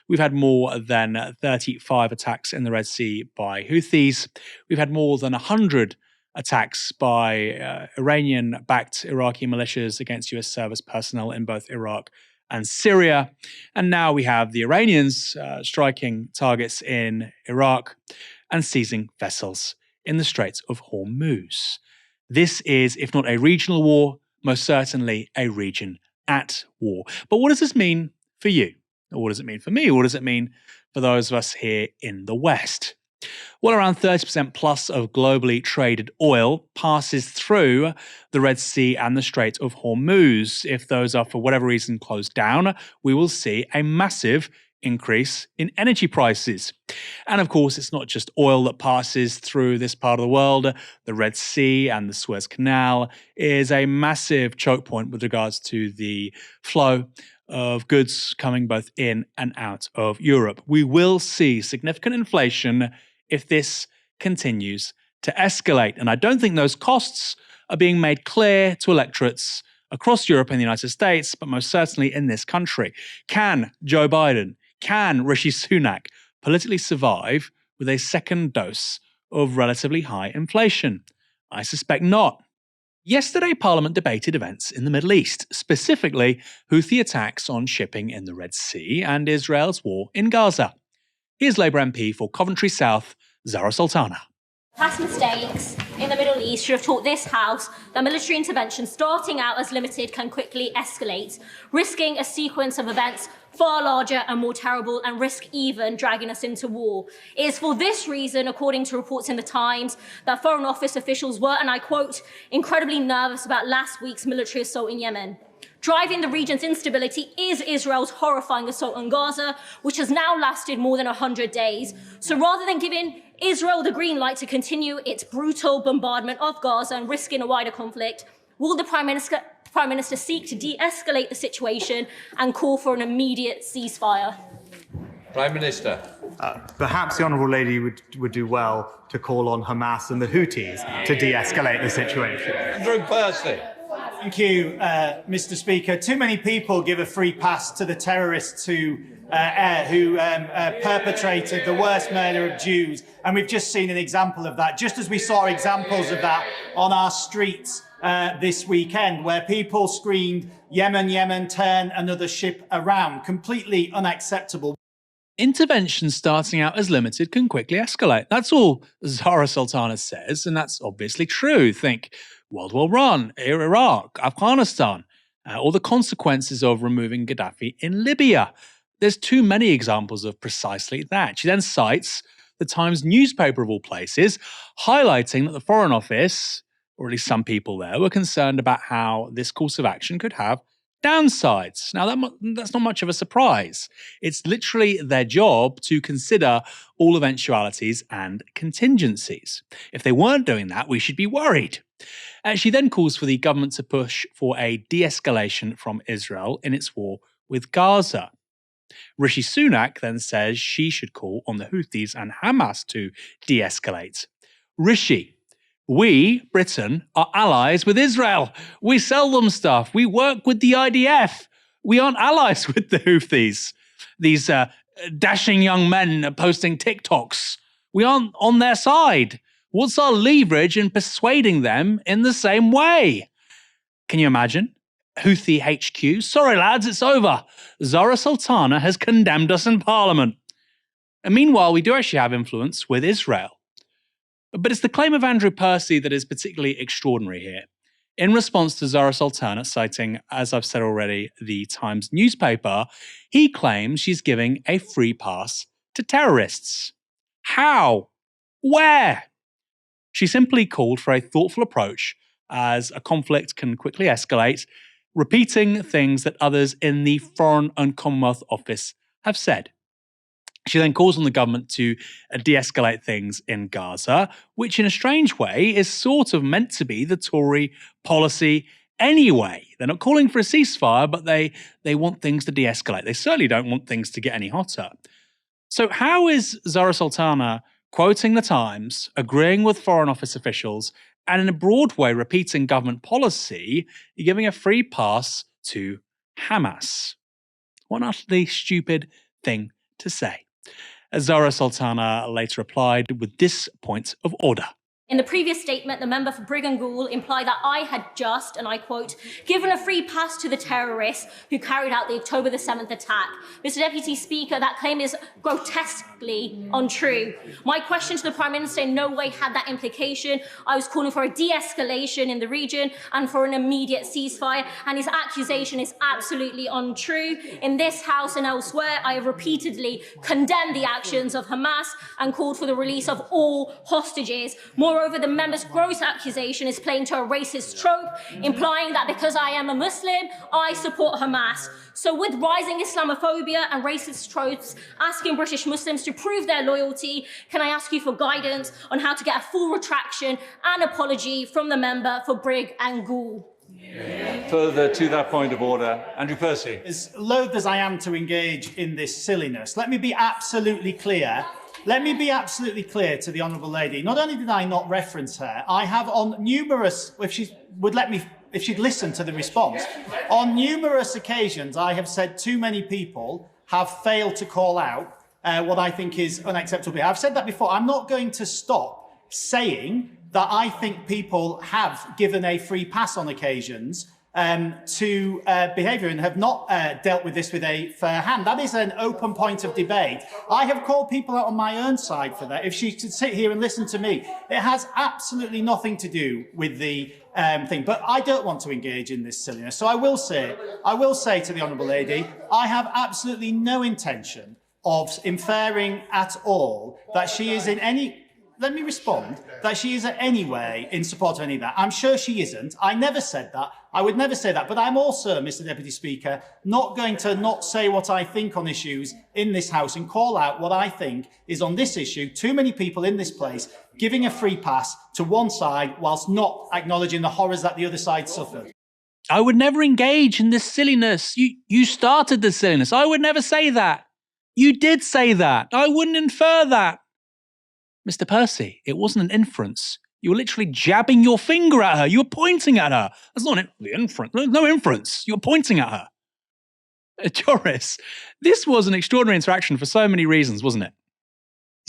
We've had more than 35 attacks in the Red Sea by Houthis. We've had more than 100 attacks by Iranian-backed Iraqi militias against US service personnel in both Iraq and Syria. And now we have the Iranians striking targets in Iraq and seizing vessels in the Straits of Hormuz. This is, if not a regional war, most certainly a region at war. But what does this mean for you? Or what does it mean for me? What does it mean for those of us here in the West? Well, around 30% plus of globally traded oil passes through the Red Sea and the Strait of Hormuz. If those are, for whatever reason, closed down, we will see a massive increase in energy prices. And of course, it's not just oil that passes through this part of the world. The Red Sea and the Suez Canal is a massive choke point with regards to the flow of goods coming both in and out of Europe. We will see significant inflation if this continues to escalate. And I don't think those costs are being made clear to electorates across Europe and the United States, but most certainly in this country. Can Joe Biden, can Rishi Sunak politically survive with a second dose of relatively high inflation? I suspect not. Yesterday, Parliament debated events in the Middle East, specifically Houthi attacks on shipping in the Red Sea and Israel's war in Gaza. Here's Labour MP for Coventry South, Zarah Sultana. Past mistakes in the Middle East should have taught this House that military intervention starting out as limited can quickly escalate, risking a sequence of events far larger and more terrible and risk even dragging us into war. It is for this reason, according to reports in the Times, that Foreign Office officials were, and I quote, incredibly nervous about last week's military assault in Yemen. Driving the region's instability is Israel's horrifying assault on Gaza, which has now lasted more than 100 days. So rather than giving Israel the green light to continue its brutal bombardment of Gaza and risking a wider conflict, will the Prime Minister seek to de-escalate the situation and call for an immediate ceasefire? Prime Minister. Perhaps the Honourable Lady would do well to call on Hamas and the Houthis to de-escalate the situation. Andrew Percy. Thank you, Mr. Speaker. Too many people give a free pass to the terrorists who perpetrated the worst murder of Jews, and we've just seen an example of that, just as we saw examples of that on our streets this weekend, where people screamed, "Yemen, Yemen, turn another ship around." Completely unacceptable. Interventions starting out as limited can quickly escalate. That's all Zarah Sultana says, and that's obviously true. Think World War I, Iraq, Afghanistan, or the consequences of removing Gaddafi in Libya. There's too many examples of precisely that. She then cites the Times newspaper of all places, highlighting that the Foreign Office, or at least some people there, were concerned about how this course of action could have downsides. Now, that's not much of a surprise. It's literally their job to consider all eventualities and contingencies. If they weren't doing that, we should be worried. She then calls for the government to push for a de-escalation from Israel in its war with Gaza. Rishi Sunak then says she should call on the Houthis and Hamas to de-escalate. Rishi, we, Britain, are allies with Israel. We sell them stuff. We work with the IDF. We aren't allies with the Houthis. These dashing young men posting TikToks. We aren't on their side. What's our leverage in persuading them in the same way? Can you imagine? Houthi HQ, sorry lads, it's over. Zarah Sultana has condemned us in Parliament. And meanwhile, we do actually have influence with Israel. But it's the claim of Andrew Percy that is particularly extraordinary here. In response to Zarah Sultana citing, as I've said already, the Times newspaper, he claims she's giving a free pass to terrorists. How? Where? She simply called for a thoughtful approach, as a conflict can quickly escalate, repeating things that others in the Foreign and Commonwealth Office have said. She then calls on the government to de-escalate things in Gaza, which in a strange way is sort of meant to be the Tory policy anyway. They're not calling for a ceasefire, but they want things to de-escalate. They certainly don't want things to get any hotter. So how is Zarah Sultana quoting the Times, agreeing with Foreign Office officials, and in a broad way repeating government policy, giving a free pass to Hamas? What an utterly stupid thing to say. Zarah Sultana later replied with this point of order. In the previous statement, the member for Brigg and Goole implied that I had just, and I quote, given a free pass to the terrorists who carried out the October the 7th attack. Mr. Deputy Speaker, that claim is grotesquely untrue. My question to the Prime Minister in no way had that implication. I was calling for a de-escalation in the region and for an immediate ceasefire, and his accusation is absolutely untrue. In this House and elsewhere, I have repeatedly condemned the actions of Hamas and called for the release of all hostages. Moreover, the member's gross accusation is playing to a racist trope, implying that because I am a Muslim, I support Hamas. So with rising Islamophobia and racist tropes asking British Muslims to prove their loyalty, can I ask you for guidance on how to get a full retraction and apology from the member for Brigg and Goole? Further to that point of order, Andrew Percy. As loath as I am to engage in this silliness, let me be absolutely clear. Let me be absolutely clear to the Honourable Lady. Not only did I not reference her, I have on numerous, if she would let me, if she'd listen to the response, on numerous occasions I have said too many people have failed to call out what I think is unacceptable. I've said that before. I'm not going to stop saying that I think people have given a free pass on occasions to behaviour and have not dealt with this with a fair hand. That is an open point of debate. I have called people out on my own side for that. If she could sit here and listen to me, it has absolutely nothing to do with the thing. But I don't want to engage in this silliness. So I will say to the Honourable Lady, I have absolutely no intention of inferring at all that she is in any... Let me respond, that she is in any way in support of any of that. I'm sure she isn't. I never said that. I would never say that. But I'm also, Mr. Deputy Speaker, not going to not say what I think on issues in this House and call out what I think is on this issue. Too many people in this place giving a free pass to one side whilst not acknowledging the horrors that the other side suffered. I would never engage in this silliness. You started the silliness. I would never say that. You did say that. I wouldn't infer that. Mr. Percy, it wasn't an inference. You were literally jabbing your finger at her. You were pointing at her. That's not the inference. There's no inference. You were pointing at her. Joris, this was an extraordinary interaction for so many reasons, wasn't it?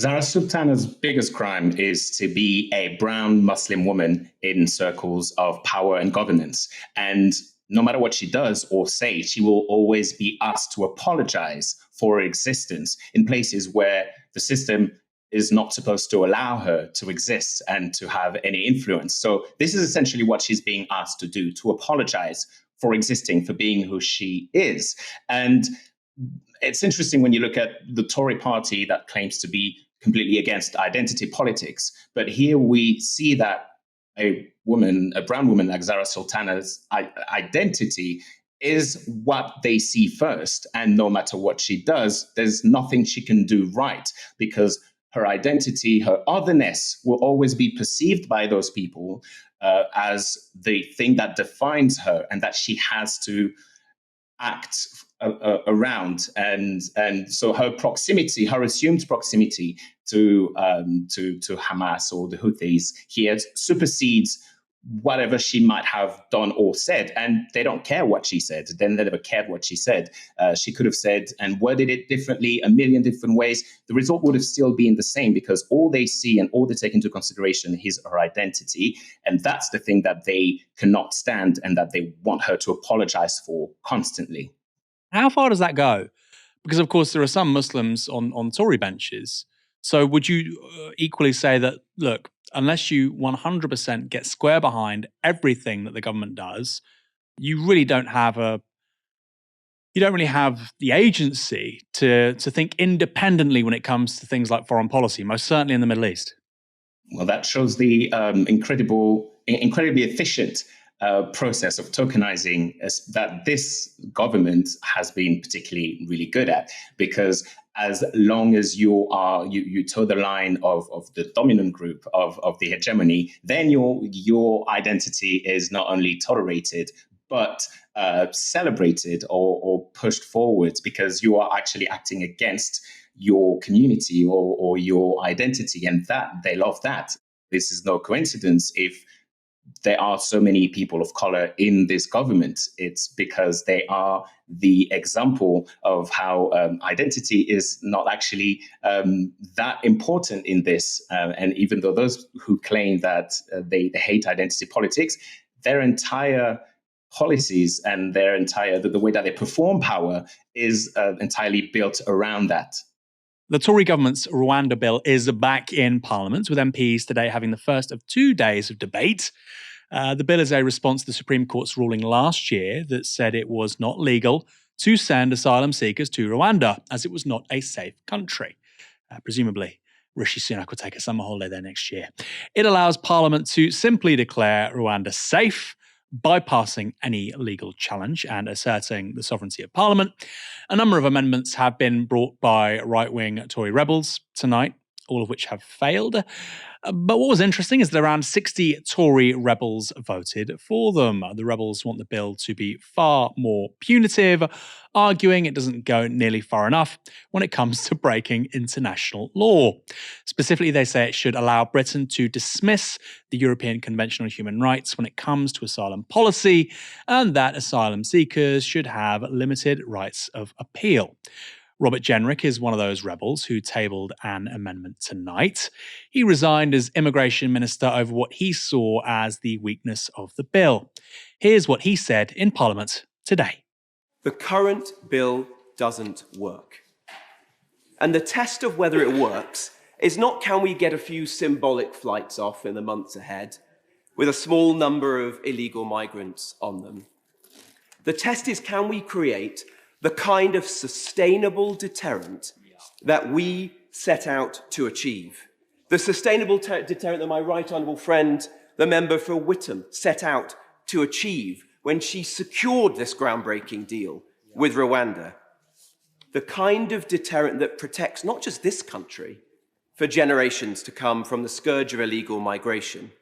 Zarah Sultana's biggest crime is to be a brown Muslim woman in circles of power and governance. And no matter what she does or say, she will always be asked to apologize for her existence in places where the system is not supposed to allow her to exist and to have any influence. So this is essentially what she's being asked to do, to apologize for existing, for being who she is. And it's interesting when you look at the Tory party that claims to be completely against identity politics. But here we see that a brown woman like Zarah Sultana's identity is what they see first. And no matter what she does, there's nothing she can do right, because her identity, her otherness will always be perceived by those people as the thing that defines her and that she has to act around. And so her proximity, her assumed proximity to Hamas or the Houthis here supersedes whatever she might have done or said. And they don't care what she said. They never cared what she said. She could have said and worded it differently, a million different ways. The result would have still been the same, because all they see and all they take into consideration is her identity. And that's the thing that they cannot stand and that they want her to apologize for constantly. How far does that go? Because, of course, there are some Muslims on Tory benches. So would you equally say that, look, unless you 100% get square behind everything that the government does, you really don't have the agency to think independently when it comes to things like foreign policy, most certainly in the Middle East? Well, that shows the incredibly efficient process of tokenizing that this government has been particularly really good at, because as long as you toe the line of the dominant group of the hegemony, then your identity is not only tolerated but celebrated or pushed forward, because you are actually acting against your community or your identity, and that they love that. This is no coincidence if there are so many people of color in this government. It's because they are the example of how identity is not actually that important in this. And even though those who claim that they hate identity politics, their entire policies and the way that they perform power is entirely built around that. The Tory government's Rwanda Bill is back in Parliament, with MPs today having the first of 2 days of debate. The bill is a response to the Supreme Court's ruling last year that said it was not legal to send asylum seekers to Rwanda, as it was not a safe country. Presumably, Rishi Sunak will take a summer holiday there next year. It allows Parliament to simply declare Rwanda safe, bypassing any legal challenge and asserting the sovereignty of Parliament. A number of amendments have been brought by right-wing Tory rebels tonight, all of which have failed. But what was interesting is that around 60 Tory rebels voted for them. The rebels want the bill to be far more punitive, arguing it doesn't go nearly far enough when it comes to breaking international law. Specifically, they say it should allow Britain to dismiss the European Convention on Human Rights when it comes to asylum policy, and that asylum seekers should have limited rights of appeal. Robert Jenrick is one of those rebels who tabled an amendment tonight. He resigned as immigration minister over what he saw as the weakness of the bill. Here's what he said in Parliament today. The current bill doesn't work. And the test of whether it works is not can we get a few symbolic flights off in the months ahead with a small number of illegal migrants on them. The test is can we create the kind of sustainable deterrent that we set out to achieve. The sustainable deterrent that my right honourable friend, the member for Whittam, set out to achieve when she secured this groundbreaking deal with Rwanda. The kind of deterrent that protects not just this country for generations to come from the scourge of illegal migration,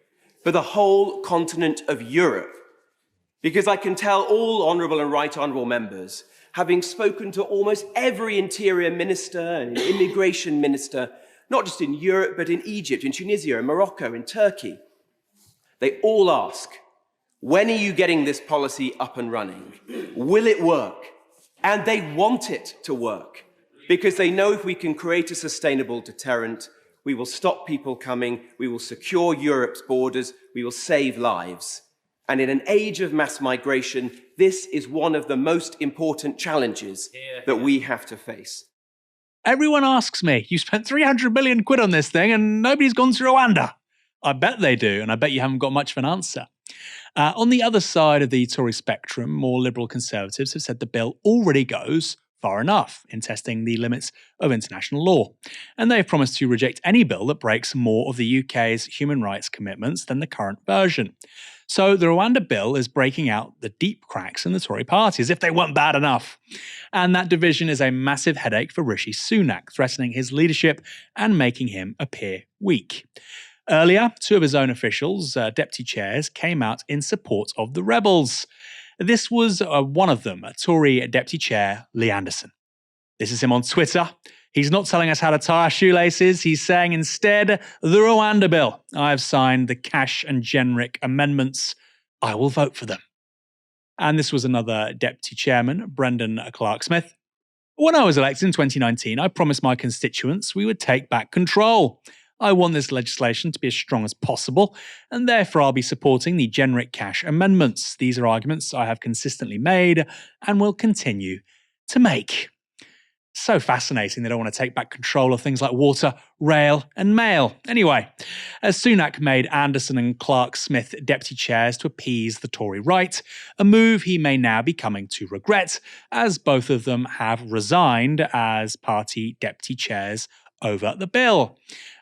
but the whole continent of Europe. Because I can tell all honourable and right honourable members having spoken to almost every interior minister and immigration minister, not just in Europe, but in Egypt, in Tunisia, in Morocco, in Turkey, they all ask, when are you getting this policy up and running? Will it work? And they want it to work because they know if we can create a sustainable deterrent, we will stop people coming, we will secure Europe's borders, we will save lives. And in an age of mass migration, this is one of the most important challenges that we have to face. Everyone asks me, you spent 300 million quid on this thing and nobody's gone to Rwanda. I bet they do, and I bet you haven't got much of an answer. On the other side of the Tory spectrum, more liberal conservatives have said the bill already goes far enough in testing the limits of international law. And they've promised to reject any bill that breaks more of the UK's human rights commitments than the current version. So the Rwanda bill is breaking out the deep cracks in the Tory party, as if they weren't bad enough. And that division is a massive headache for Rishi Sunak, threatening his leadership and making him appear weak. Earlier, two of his own officials, deputy chairs, came out in support of the rebels. This was one of them, Tory deputy chair Lee Anderson. This is him on Twitter. He's not telling us how to tie our shoelaces. He's saying instead, the Rwanda bill. I've signed the cash and generic amendments. I will vote for them. And this was another deputy chairman, Brendan Clark-Smith. When I was elected in 2019, I promised my constituents we would take back control. I want this legislation to be as strong as possible, and therefore I'll be supporting the generic cash amendments. These are arguments I have consistently made and will continue to make. So fascinating they don't want to take back control of things like water, rail and mail. Anyway, as Sunak made Anderson and Clark-Smith deputy chairs to appease the Tory right, a move he may now be coming to regret, as both of them have resigned as party deputy chairs over the bill.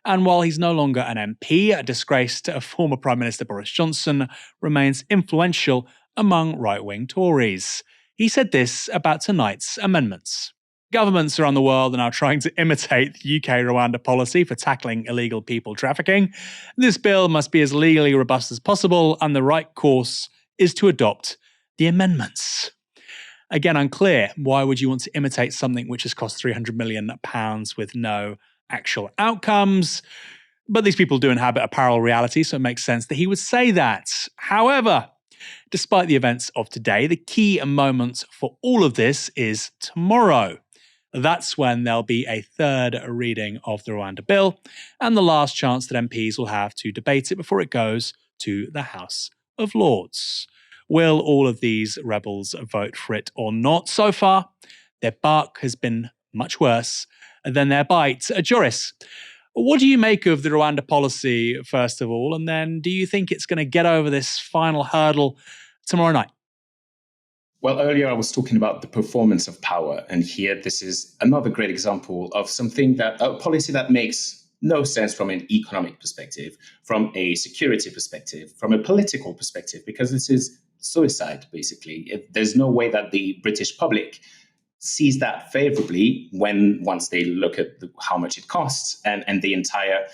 And while he's no longer an MP, a disgraced former Prime Minister Boris Johnson remains influential among right-wing Tories. He said this about tonight's amendments. Governments around the world are now trying to imitate the UK-Rwanda policy for tackling illegal people trafficking. This bill must be as legally robust as possible, and the right course is to adopt the amendments. Again, unclear. Why would you want to imitate something which has cost £300 million with no actual outcomes? But these people do inhabit a parallel reality, so it makes sense that he would say that. However, despite the events of today, the key moment for all of this is tomorrow. That's when there'll be a third reading of the Rwanda bill, and the last chance that MPs will have to debate it before it goes to the House of Lords. Will all of these rebels vote for it or not? So far, their bark has been much worse than their bite. Joris, what do you make of the Rwanda policy, first of all? And then do you think it's going to get over this final hurdle tomorrow night? Well, earlier I was talking about the performance of power. And here, this is another great example of a policy that makes no sense from an economic perspective, from a security perspective, from a political perspective, because this is suicide, basically. There's no way that the British public sees that favorably once they look at how much it costs and the entire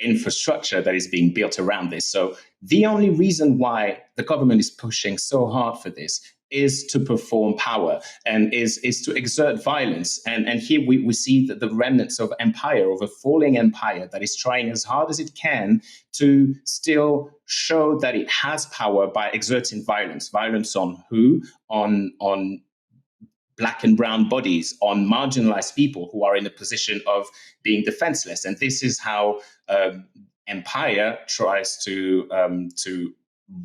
infrastructure that is being built around this. So the only reason why the government is pushing so hard for this is to perform power and is to exert violence. And here we see that the remnants of empire, of a falling empire that is trying as hard as it can to still show that it has power by exerting violence. Violence on who? On Black and brown bodies, on marginalized people who are in a position of being defenseless. And this is how empire tries to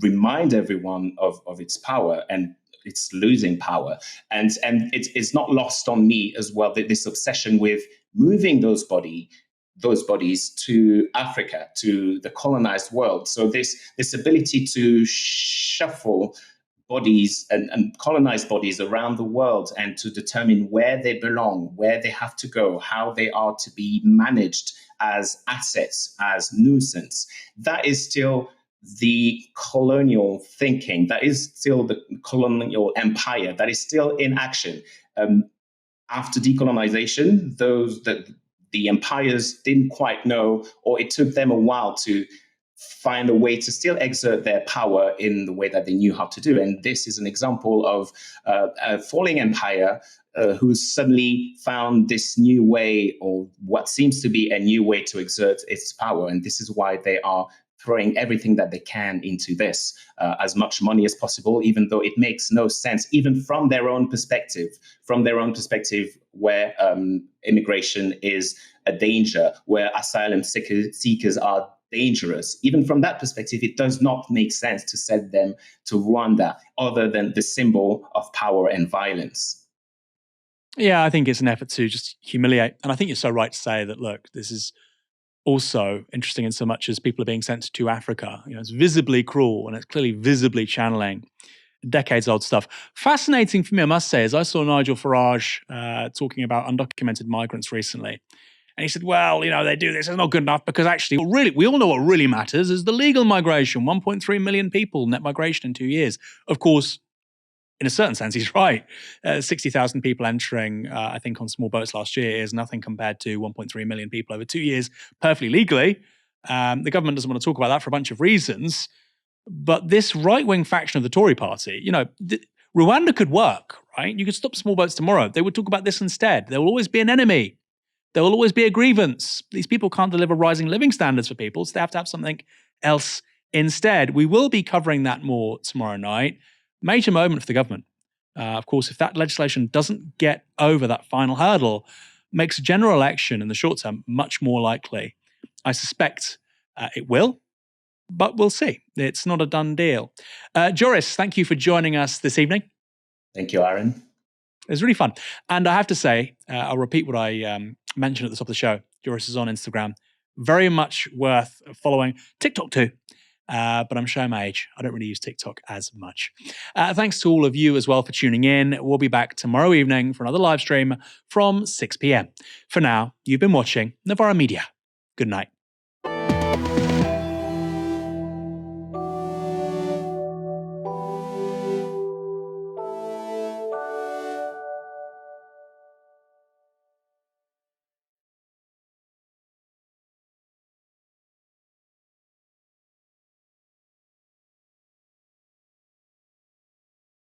remind everyone of its power, and it's losing power. And it's not lost on me as well, that this obsession with moving those bodies to Africa, to the colonized world. So this ability to shuffle bodies and colonized bodies around the world and to determine where they belong, where they have to go, how they are to be managed as assets, as nuisance. That is still the colonial thinking. That is still the colonial empire. That is still in action. After decolonization, the empires didn't quite know, or it took them a while to find a way to still exert their power in the way that they knew how to do. And this is an example of a falling empire who's suddenly found this new way, or what seems to be a new way to exert its power. And this is why they are throwing everything that they can into this, as much money as possible, even though it makes no sense, even from their own perspective, where immigration is a danger, where asylum seekers are dangerous. Even from that perspective, it does not make sense to send them to Rwanda, other than the symbol of power and violence. Yeah, I think it's an effort to just humiliate. And I think you're so right to say that, look, this is also interesting in so much as people are being sent to Africa. It's visibly cruel, and it's clearly visibly channeling decades-old stuff. Fascinating for me, I must say, is I saw Nigel Farage talking about undocumented migrants recently. And he said, well, they do this, it's not good enough, because actually, we all know what really matters is the legal migration. 1.3 million people, net migration in 2 years. Of course, in a certain sense, he's right. 60,000 people entering, I think, on small boats last year is nothing compared to 1.3 million people over 2 years, perfectly legally. The government doesn't want to talk about that for a bunch of reasons. But this right-wing faction of the Tory party, Rwanda could work, right? You could stop small boats tomorrow. They would talk about this instead. There will always be an enemy. There will always be a grievance. These people can't deliver rising living standards for people, so they have to have something else instead. We will be covering that more tomorrow night. Major moment for the government. Of course, if that legislation doesn't get over that final hurdle, makes a general election in the short term much more likely. I suspect it will, but we'll see. It's not a done deal. Joris, thank you for joining us this evening. Thank you, Aaron. It was really fun. And I have to say, I'll repeat what I mentioned at the top of the show. Joris is on Instagram. Very much worth following. TikTok too. But I'm showing my age. I don't really use TikTok as much. Thanks to all of you as well for tuning in. We'll be back tomorrow evening for another live stream from 6 p.m. For now, you've been watching Novara Media. Good night.